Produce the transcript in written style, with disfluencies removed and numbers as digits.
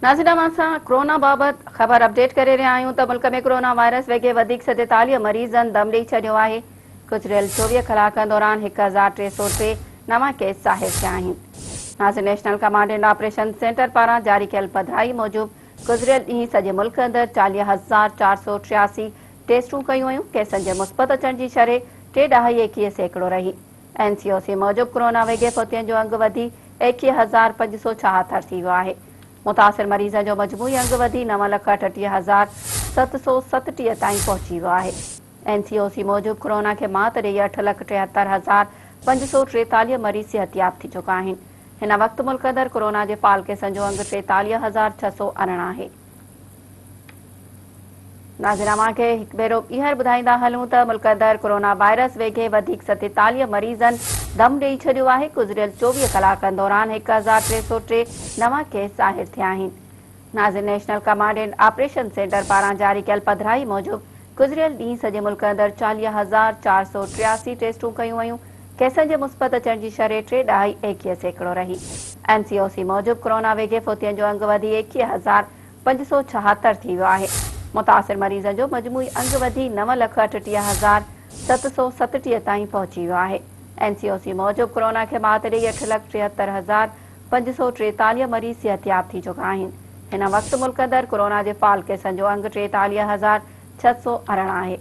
नाज़रीन असां कोरोना बाबत ख़बर अपडेट करे रहिया आहियूं त मुल्क में कोरोना वायरस वेगे 47 मरीज़नि दम ॾेई छॾियो आहे। गुज़िरियल 24 कलाकनि दौरान 1303 नवां केस ज़ाहिर थिया आहिनि। नाज़रीन national command and operation centre पारां जारी कयल पधिराई मूजिबि गुज़िरियल ॾींहुं सॼे मुल्क अंदरि 40,483 टेस्टूं कयूं वयूं। केसनि जे मुस्बत अचण जी शरह 3.21% रही। NCOC मूजिबि कोरोना वेगे फौतियुनि जो अंग वधी 21,576 थी वियो आहे। मुतासिर मरीज़ जो मजमूई अंग वधी 9,38,737 ताईं पहुची वियो आहे। NCOC मूजिबि कोरोना खे मात ॾेई 8,73,543 मरीज़ सिहतयाब थी चुका आहिनि। हिन वक़्तु मुल्क अंदरि कोरोना जे फाल केसनि जो अंग 43,618 आहे। नाज़रीन खे हिकु भेरो ॿीहर ॿुधाईंदा हलूं त मुल्क अंदरि कोरोना वायरस वेगे 47 मरीज़नि दम ॾेई छॾियो आहे। गुज़िरियल 24 कलाकनि दौरान 1,303 नवां केस ज़ाहिर थिया आहिनि। नाज़रीन national command and operation centre पारां जारी कयल पधिराई मूजिबि गुज़िरियल ॾींहुं सॼे मुल्क अंदरि 40,483 टेस्टूं कयूं वयूं। केसनि जे मुस्बत अचण जी शरह 3.21% रही। NCOC मूजिबि कोरोना वेगे फौतियुनि जो अंग वधी 21,576 थी वियो आहे। मुतासिर मरीज़ जो मजमूई अंग वधी 9,38,737 ताईं पहुची वियो आहे। NCOC मूजिबि कोरोना खे मात ॾेई 8,73,543 मरीज़ सिहतयाब थी चुका आहिनि। हिन वक़्तु मुल्क अंदरि कोरोना जे फाल केसनि जो अंग 43,618 आहे।